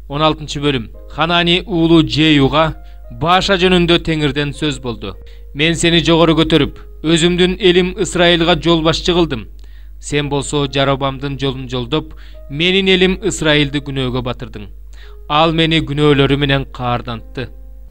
16 bölüm. Hanani уулу Жеюга Бааша жөнүндө Теңирден сөз болду. Мен сени жогору көтөрүп, өзүмдүн элим Исраилга жол башчы кылдым. Сен болсо Жаробамдын жолун жолдоп, менин элим Исраилди күнөөгө батырдың. Ал мени күнөөлөрү менен каардантты.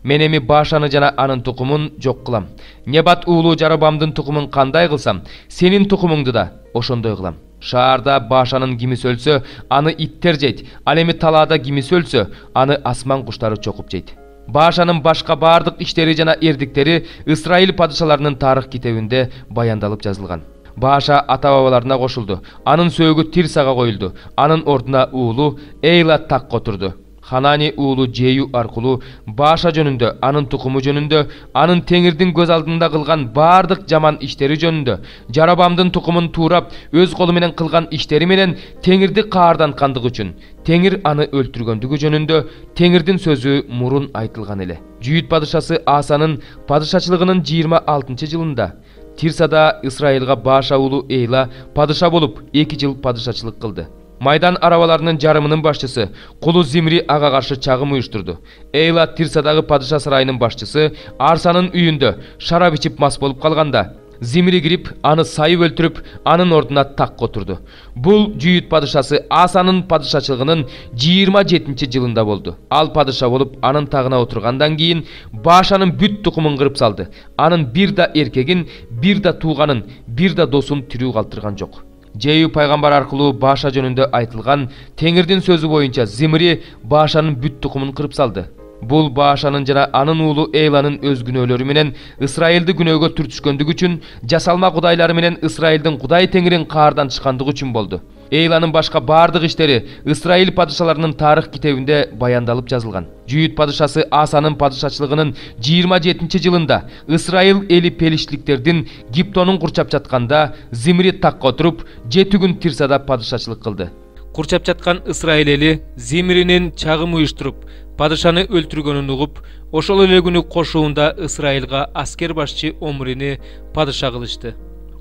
Мен эми Баашаны жана анын тукумун жок кылам. Небат уулу Жаробамдын тукумун кандай кылсам, сенин тукумуңду да ошондой кылам. Шаарда Баашанын кимиси өлсө, аны иттер жейт. Ал эми талаада кимиси өлсө, аны асман куштары чокуп жейт. Баашанын башка бардык иштери жана эрдиктери Исраил падышаларынын тарых китебинде баяндалып жазылган. Бааша ата-бабаларына кошулду. Анын сөөгү Тирсага коюлду. Анын ордуна уулу Эйла такка отурду. Ханани уулу Жею аркылуу Бааша жөнүндө, анын тукуму жөнүндө, анын Теңирдин көз алдында кылган бардык жаман иштери жөнүндө, Жаробамдын тукумун туурап, өз колу менен кылган иштери менен Теңирди каарданткандыгы үчүн, Теңир аны өлтүргөндүгү жөнүндө Теңирдин сөзү мурун айтылган эле. Жүйүт падышасы Асанын падышачылыгынын 26-жылында Тирсада Исраилга Бааша уулу Эйла падыша болуп 2 жыл падышачылык кылды. Майдан арабаларынын жарымынын башчысы кулу Зимри ага каршы чагым уюштурду. Эйла Тирсадагы падыша сарайынын башчысы Арсанын үйүндө шарап ичип мас болуп калганда, Зимри кирип, аны сайып өлтүрүп, анын ордуна такка отурду. Бул Жүйүт падышасы Асанын падышачылыгынын 27-жылында болду. Ал падыша болуп, анын тагына отургандан кийин Баашанын бүт тукумун кырып салды. Анын бир да эркегин, бир да тууганын, бир да досун тирүү калтырган жок. Жею пайгамбар аркылуу Бааша жөнүндө айтылган Теңирдин сөзү боюнча Зимри Баашанын бүт тукумун кырып салды. Бул Баашанын жана анын уулу Эйланын өз күнөөлөрү менен Исраилди күнөөгө түртүшкөндүгү үчүн, жасалма кудайлары менен Исраилдин Кудай Теңирин каардантышкандыгы үчүн болду. Эйланын башка бардык иштери Исраил падышаларынын тарых китебинде баяндалып жазылган. Жүйүт падышасы Асанын падышачылыгынын 27-жылында Исраил эли пелиштиктердин Гиптонун курчап жатканда Зимри такка отуруп 7 күн Тирсада падышачылык кылды. Курчап жаткан Исраил эли Зимринин чагым уюштуруп, падышаны өлтүргөнүн угуп, ошол эле күнү кошуунда Исраилга аскер башчы Омрини падыша кылышты.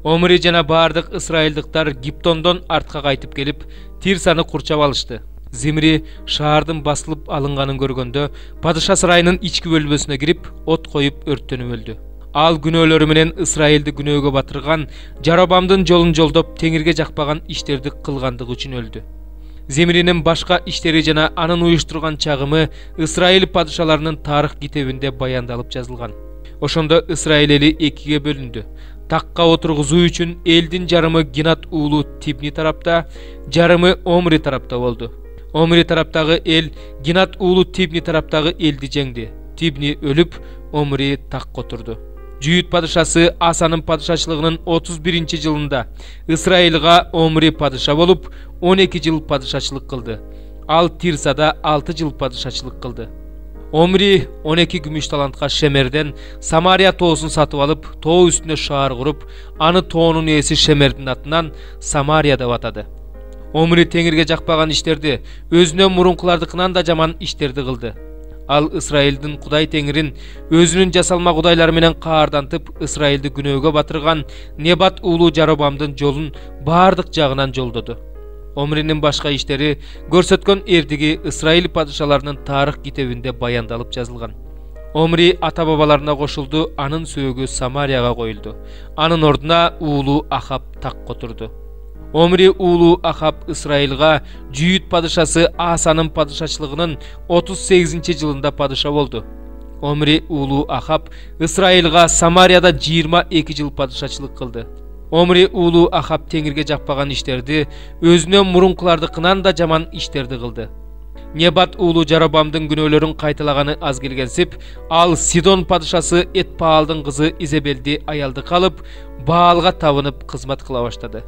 Омри жана бардык исраилдыктар Гиптондон артка кайтып келип, Тирсаны курчап алышты. Зимри шаардын басылып алынганын көргөндө, падыша сарайынын ички бөлмөсүнө кирип, от коюп өрттөнүп өлдү. Ал күнөөлөрү менен Исраилди күнөөгө батырган, Жаробамдын жолун жолдоп, Теңирге жакпаган иштерди кылгандыгы үчүн өлдү. Зимринин башка иштери жана анын уюштурган чагымы Исраил падышаларынын тарых китебинде баяндалып жазылган. Ошондо Исраил эли экиге бөлүндү. Такка отургузуу үчүн элдин жарымы Гинат уулу Тибни тарапта, жарымы Омри тарапта болду. Омри тараптагы эл Гинат уулу Тибни тараптагы элди жеңди. Тибни өлүп, Омри такка отурду. Жүйүт падышасы Асанын падышачылыгынын 31-жылында Исраилга Омри падыша болуп 12 жыл падышачылык кылды. Ал Тирсада 6 жыл падышачылык кылды. Омри 12 күмүш талантка Шемерден Самария тоосун сатып алып, тоо үстүнө шаар куруп, аны тоонун ээси Шемердин атынан Самария деп атады. Омри Теңирге жакпаган иштерди, өзүнө мурункулардыкынан да жаман иштерди кылды. Ал Исраилдин Кудай Теңирин өзүнүн жасалма кудайлары менен каардантып, Исраилди күнөөгө батырган Небат уулу Жаробамдын жолун бардык жагынан жолдоду. Омринин башка иштери көрсөткөн эрдиги Исраил падышаларынын тарых китебинде баяндалып жазылган. Омри ата-бабаларына кошулду, анын сөөгү Самарияга коюлду. Анын ордуна уулу Ахаб такка отурду. Омри уулу Ахаб Исраилга Жүйүт падышасы Асанын падышачылыгынын 38-жылында падыша болду. Омри уулу Ахаб Исраилга Самарияда 22 жыл падышачылык кылды. Омри уулу Ахаб Теңирге жакпаган иштерди, өзүнө мурункулардыкынан да жаман иштерди кылды. Небат уулу Жаробамдын күнөөлөрүн кайталаганы аз келгенсип, ал Сидон падышасы Этпаалдын кызы Изебелди аялдыкка алып, Баалга табынып кызмат кыла баштады.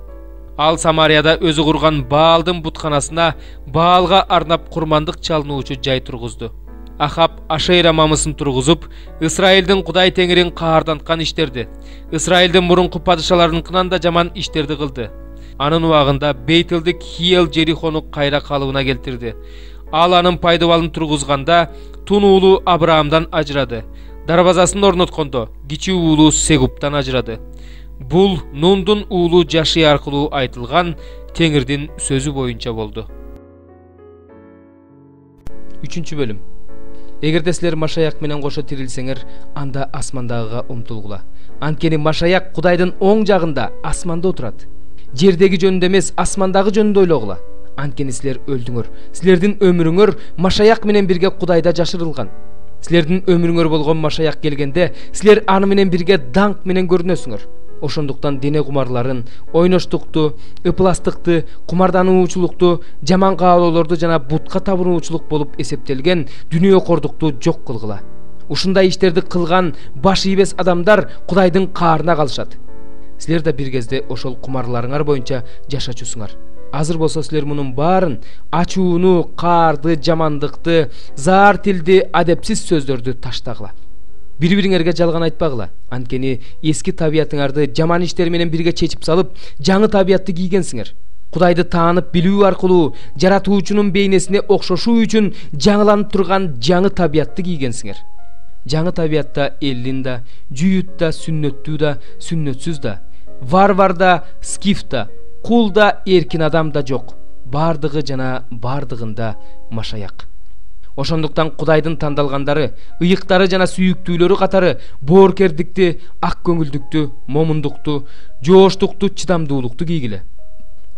Ал Самарияда өзү курган Баалдын бутканасына Баалга арнап курмандык чалынуучу жай тургузду. Ахаб Ашейра мамысын тургузуп, Исраилдин Кудай Теңирин каарданткан иштерди, Исраилдин мурунку падышаларыныкынан да жаман иштерди кылды. Анын убагында Бейтилдик Хиел Жерихону кайра калыбына келтирди. Ал анын пайдыбалын тургузганда Тун уулу Абраамдан ажырады. Дарбазасын орноткондо кичүү уулу Сегуптан ажырады. Бул Нундун уулу Жаши аркылуу айтылган Теңирдин сөзү боюнча болду. 3 бөлүм. Эгерде силер Машаяк менен кошо тирилсеңер, анда асмандагыга умтулгула. Анткени Машаяк Кудайдын оң жагында, асманда отурат. Жердеги жөнүндө эмес, асмандагы жөнүндө ойлогула. Анткени силер өлдүңөр. Силердин өмүрүңөр Машаяк менен бирге Кудайда жашырылган. Силердин өмүрүңөр болгон Машаяк келгенде, силер аны менен бирге даңк менен көрүнөсүңөр. Ошондуктан дене кумарларын, ойноштукту, ыпластыкты, кумардануучулукту, жаман каалоолорду жана бутка табынуучулук болуп эсептелген дүнүйөкордукту жок кылгыла. Ушундай иштерди кылган баш ийбес адамдар Кудайдын каарына калышат. Силер да бир кезде ошол кумарларыңар боюнча жашачусуңар. Азыр болсо силер мунун баарын ачууну, каарды, жамандыкты, заар тилди, адепсиз сөздөрдү таштагыла. Бири-бириңерге жалган айтпагыла. Анткени эски табиятыңарды жаман иштер менен бирге чечип салып, жаңы табиятты кийгенсиңер. Кудайды таанып билүү аркылуу жаратуучунун бейнесине окшошуу үчүн жаңыланып турган жаңы табиятты кийгенсиңер. Жаңы табиятта эллин да, жүйүт да, сүннөттүү да, сүннөтсүз да, варвар да, скиф да, кул да, эркин адам да жок. Бардыгы жана бардыгында Машаяк. Ошондуктан Кудайдын тандалгандары, ыйыктары жана сүйүктүүлөрү катары бооркердикти, ак көңүлдүктү, момундукту, жооштукту, чыдамдуулукту кийгиле.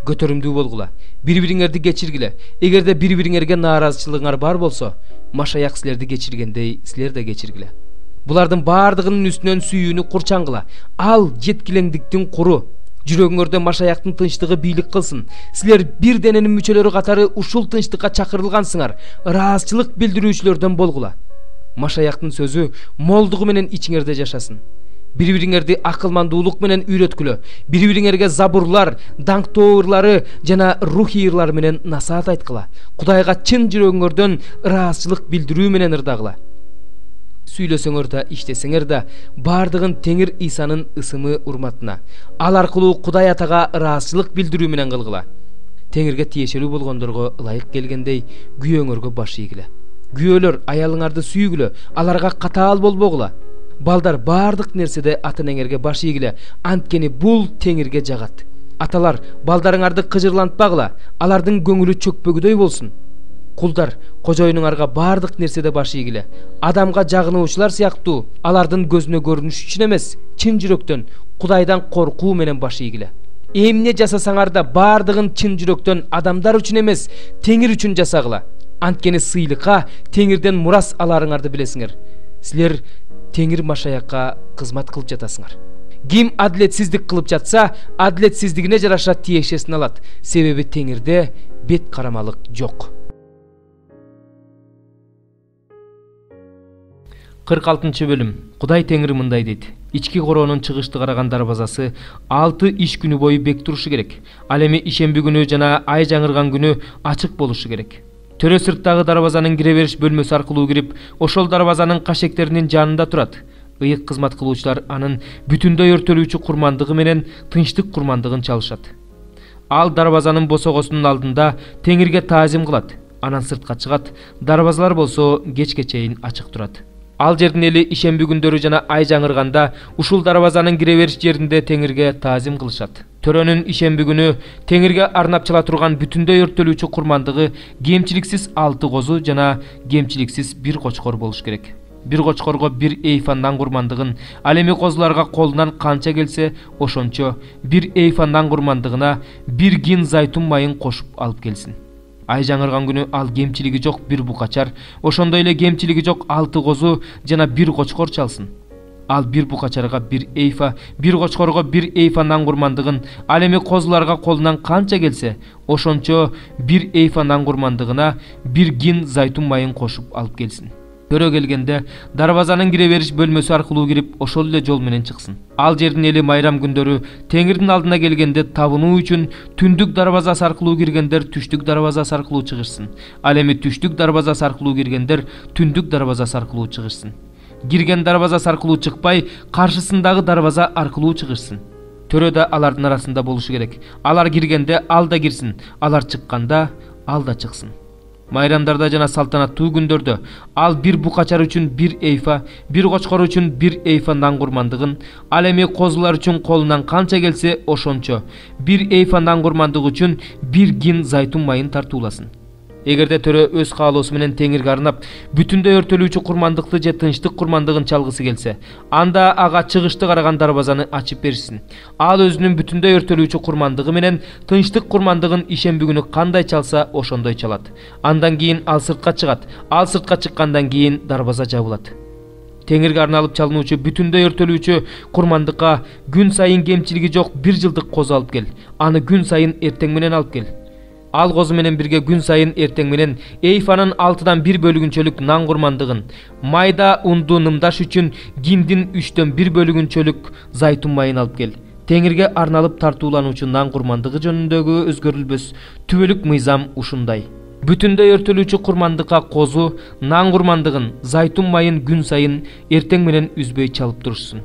Көтөрүмдүү болгула. Бири-бириңерди кечиргиле. Эгерде бири-бириңерге нааразычылыгыңар бар болсо, Машаяк силерди кечиргендей, силер да кечиргиле. Булардын бардыгынын үстүнөн сүйүүнү курчаңгыла. Ал жеткилеңдиктин куру. Жүрөгүңөрдө Машаяктын тынчтыгы бийлик кылсын. Силер бир дененин мүчөлөрү катары ушул тынчтыкка чакырылгансыңар. Ыраазычылык билдирүүчүлөрдөн болгула. Машаяктын сөзү молдугу менен ичиңерде жашасын. Бири-бириңерди акылмандуулук менен үйрөткүлө. Бири-бириңерге забурлар, даңктоо ырлары жана рухий ырлар менен насаат айткыла. Кудайга чын жүрөгүңөрдөн ыраазычылык билдирүү менен ырдагыла. Сүйлөсөңөр да, иштесеңер да, бардыгын Теңир Исанын ысымы урматына, ал аркылуу Кудай Атага ыраазычылык билдирүү менен кылгыла. Теңирге тиешелүү болгондорго ылайык келгендей күйөөңөргө баш ийгиле. Күйөөлөр аялыңарды сүйгүлө, аларга катаал болбогула. Балдар бардык нерседе ата-энеңерге баш ийгиле, анткени бул Теңирге жагат. Аталар, балдарыңарды кыжырлантпагыла, алардын көңүлү чөкпөгүдөй болсун. Кулдар, кожоюнуңарга бардык нерседе баш ийгиле. Адамга жагынуучулар сыяктуу, алардын көзүнө көрүнүш үчүн эмес, чын жүрөктөн, Кудайдан коркуу менен баш ийгиле. Эмне жасасаңар да бардыгын чын жүрөктөн, адамдар үчүн эмес, Теңир үчүн жасагыла. Анткени сыйлыкка Теңирден мурас аларыңарды билесиңер. Силер Теңир Машаякка кызмат кылып жатасыңар. Ким адилетсиздик кылып жатса, адилетсиздигине жараша тиешесин алат. Себеби Теңирде бет карамалык жок. 46 бөлүм. Кудай Теңир мындай дейт. Ички короонун чыгышты караган дарбазасы 6 иш күнү бою бек турушу керек. Ал эми ишемби күнү жана ай жаңырган күнү ачык болушу керек. Төрө сырттагы дарбазанын кире бериш бөлмөсү аркылуу кирип, ошол дарбазанын кашектеринин жанында турат. Ыйык кызмат кылуучулар анын бүтүндөй өртөлүүчү курмандыгы менен тынчтык курмандыгын чалышат. Ал дарбазанын босогосунун алдында Теңирге таазим кылат. Анан сыртка чыгат. Дарбазалар болсо кечке чейин ачык турат. Ал жердин эли ишемби күндөрү жана ай жаңырганда ушул дарбазанын кире бериш жеринде Теңирге таазим кылышат. Төрөнүн ишемби күнү Теңирге арнап чала турган бүтүндөй өртөлүүчү курмандыгы кемчиликсиз 6 козу жана кемчиликсиз 1 кочкор болуш керек. Бир кочкорго 1 эйфандан курмандыгын, ал эми козуларга колунан канча келсе, ошончо 1 эйфандан курмандыгына 1 гин зайтун майын кошуп алып келсин. Ай жаңырган күнү ал кемчилиги жок 1 букачар, ошондой эле кемчилиги жок 6 козу жана 1 кочкор чалсын. Ал 1 букачарга 1 эйфа, 1 кочкорго 1 эйфандан курмандыгын, ал эми козуларга колунан канча келсе, ошончо 1 эйфандан курмандыгына 1 гин зайтун майын кошуп алып келсин. Төрө келгенде дарбазанын кире бериш бөлмөсү аркылуу кирип, ошол эле жол менен чыксын. Ал жердин эли майрам күндөрү Теңирдин алдына келгенде табынуу үчүн түндүк дарбазасы аркылуу киргендер түштүк дарбазасы аркылуу чыгышсын. Ал эми түштүк дарбазасы аркылуу киргендер түндүк дарбазасы аркылуу чыгышсын. Кирген дарбазасы аркылуу чыкпай, каршысындагы дарбаза аркылуу чыгышсын. Төрө да алардын арасында болушу керек. Алар киргенде ал да кирсин, алар чыкканда ал да чыксын. Майрамдарда жана салтанаттуу күндөрдө ал 1 букачар үчүн 1 эйфа, 1 кочкор үчүн 1 эйфандан курмандыгын, ал эми козулар үчүн колунан канча келсе, ошончо 1 эйфандан курмандык үчүн 1 гин зайтун майын тартууласын. Эгерде төрө өз каалоосу менен теңирге арнап бүтүндөй өртөлүүчү курмандыкты же тынчтык курмандыгын чалгысы келсе, анда ага чыгышты караган дарбазаны ачып беришсин. Ал өзүнүн бүтүндөй өртөлүүчү курмандыгы менен тынчтык курмандыгын ишемби күнү кандай чалса, ошондой чалат. Андан кийин ал сыртка чыгат. Ал сыртка чыккандан кийин дарбаза жабылат. Теңирге арналып чалынуучу бүтүндөй өртөлүүчү курмандыкка күн сайын кемчилиги жок 1 жылдык козу алып кел. Аны күн сайын эртең менен алып кел. Ал козу менен бирге күн сайын эртең менен эйфанын 6-дан 1 бөлүгүнчөлүк нан курмандыгын, майда унду нымдаш үчүн киндин 3-төн 1 бөлүгүнчөлүк зайтун майын алып кел. Теңирге арналып тартуулануучу нан курмандыгы жөнүндөгү өзгөрүлбөс түбөлүк мыйзам ушундай. Бүтүндөй өртөлүүчү курмандыкка козу, нан курмандыгын, зайтун майын күн сайын эртең менен үзбөй чалып турушсун.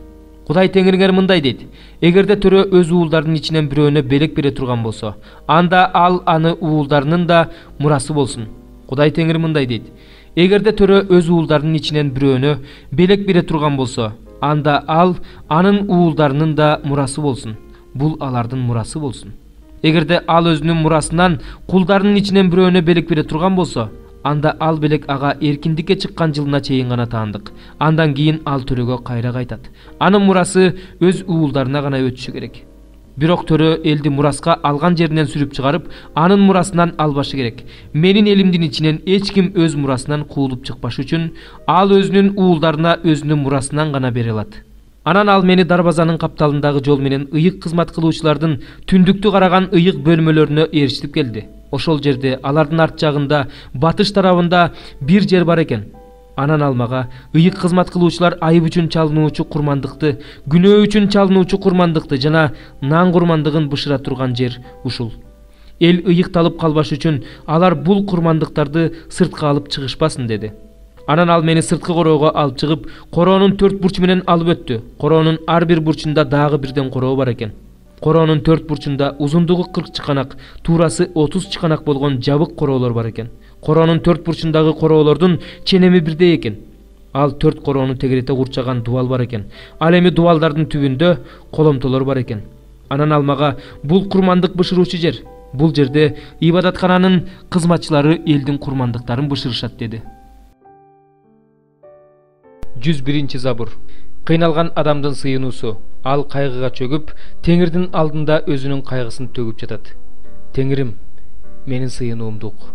Кудай Теңирге мындай дейт: эгерде төрө өз уулдарынын ичинен бирөөнө белек бере турган болсо, анда ал аны уулдарынын да мурасы болсун. Кудай Теңир мындай дейт: эгерде төрө өз уулдарынын ичинен бирөөнө белек бере турган болсо, анда ал анын уулдарынын да мурасы болсун. Бул алардын мурасы болсун. Эгерде ал өзүнүн мурасынан кулдарынын ичинен бирөөнө белек бере турган болсо, анда ал белек ага эркиндикке чыккан жылына чейин гана таандык. Андан кийин ал төрөгө кайра кайтат. Анын мурасы өз уулдарына гана өтүшү керек. Бирок төрө элди мураска алган жеринен сүрүп чыгарып, анын мурасынан албашы керек. Менин элимдин ичинен эч ким өз мурасынан куулуп чыкпаш үчүн, ал өзүнүн уулдарына өзүнүн мурасынан гана бере алат. Анан ал мени дарбазанын капталындагы жол менен ыйык кызмат кылуучулардын түндүктү караган ыйык бөлмөлөрүнө ээрчитип келди. Ошол жерде алардын арт жагында батыш тарабында бир жер бар экен. Анан ал мага ыйык кызмат кылуучулар айып үчүн чалынуучу курмандыкты, күнөө үчүн чалынуучу курмандыкты жана нан курмандыгын бышыра турган жер ушул. Эл ыйыкталып калбаш үчүн алар бул курмандыктарды сыртка алып чыгышпасын деди. Анан ал мени сырткы короого алып чыгып, короонун 4 бурчу менен алып өттү. Короонун ар бир бурчунда дагы бирден короо бар экен. Короонун 4 бурчунда узундугу 40 чыканак, туурасы 30 чыканак болгон жабык короолор бар экен. Короонун 4 бурчундагы короолордун ченеми бирдей экен. Ал 4 короону тегерете курчаган дубал бар экен. Ал эми дубалдардын түбүндө коломтолор бар экен. Анан ал мага бул курмандык бышыруучу жер. Бул жерде ибадаткананын кызматчылары элдин курмандыктарын бышырышат деди. 101 забур. Кыйналган адамдын сыйынуусу. Ал кайгыга чөгүп, Теңирдин алдында өзүнүн кайгысын төгүп жатат. Теңирим, менин сыйынуумду ук.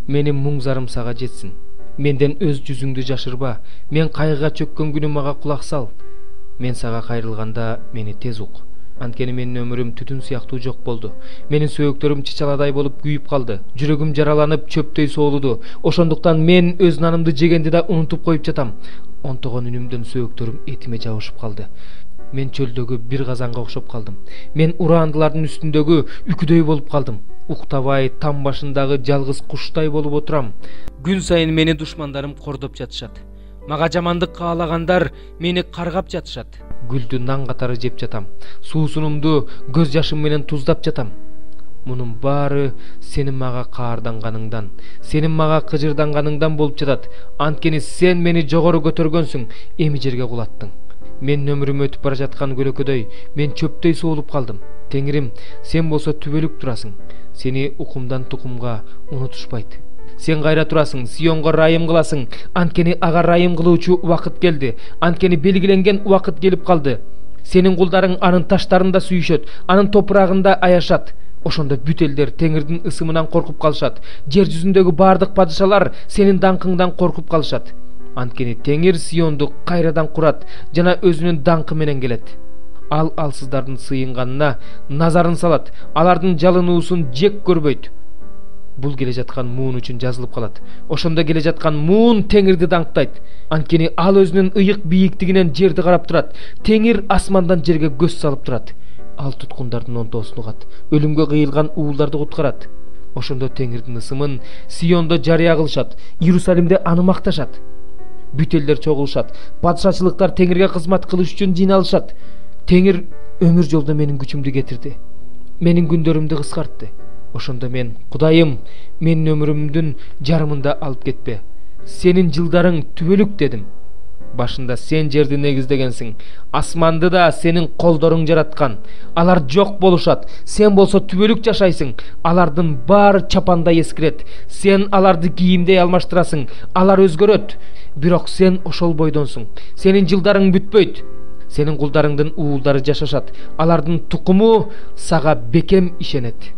Менин муң зарым сага жетсин. Менден өз жүзүңдү жашырба. Мен кайгыга чөккөн күнү мага кулак сал. Мен сага кайрылганда мени тез ук. Анткени менин өмүрүм түтүн сыяктуу жок болду. Менин сөөктөрүм чычаладай болуп күйүп калды. Жүрөгүм жараланып чөптөй соолуду. Ошондуктан мен өз нанымды жегенди да унутуп коюп жатам. Онтогон үнүмдөн сөөктөрүм этиме жабышып калды. Мен чөлдөгү бир казанга окшоп калдым. Мен ураандылардын үстүндөгү үкүдөй болуп калдым. Уктабай там башындагы жалгыз куштай болуп отурам. Күн сайын мени душмандарым кордоп жатышат. Мага жамандык каалагандар мени каргап жатышат. Гүлдү нан катары жеп жатам. Суусунумду көз жашым менен туздап жатам. Мунун баары сенин мага каарданганыңдан, сенин мага кыжырданганыңдан болуп жатат. Анткени сен мени жогору көтөргөнсүң, эми жерге кулаттың. Мен өмүрүм өтүп бара жаткан көлөкөдөй, мен чөптөй соолуп калдым. Теңирим, сен болсо түбөлүк турасың. Сени укумдан тукумга унутушпайт. Сен кайра турасың, Сионго райым кыласың. Анткени ага райым кылуучу убакыт келди. Анткени белгиленген убакыт келип калды. Сенин кулдарың анын таштарында сүйүшөт, анын топурагында аяшат. Ошондо бүт элдер Теңирдин ысымынан коркуп калышат. Жер жүзүндөгү бардык падышалар сенин даңкыңдан коркуп калышат. Анткени Теңир Сионду кайрадан курат жана өзүнүн даңкы менен келет. Ал алсыздардын сыйынганына назарын салат. Алардын жалынуусун жек көрбөйт. Бул келе жаткан муун үчүн жазылып калат. Ошондо келе жаткан муун Теңирди даңктайт. Анткени ал өзүнүн ыйык бийиктигинен жерди карап турат. Теңир асмандан жерге көз салып турат. Ал туткундардын онтоосун угат. Өлүмгө кыйылган уулдарды куткарат. Ошондо Теңирдин ысымын Сиондо жарыя кылышат. Иерусалимде аны макташат. Бүт элдер чогулушат. Падышачылыктар Теңирге кызмат кылыш үчүн жыйналышат. Теңир өмүр жолдо менин күчүмдү кетирди. Менин күндөрүмдү кыскартты. Ошондо мен, Кудайым, менин өмүрүмдүн жарымында алып кетпе. Сенин жылдарың түбөлүк дедим. Башында сен жерди негиздегенсиң, асманды да сенин колдоруң жараткан. Алар жок болушат, сен болсо түбөлүк жашайсың. Алардын баары чапандай эскирет. Сен аларды кийимдей алмаштырасың, алар өзгөрөт. Бирок сен ошол бойдонсуң. Сенин жылдарың бүтпөйт. Сенин кулдарыңдын уулдары жашашат. Алардын тукуму сага бекем ишенет.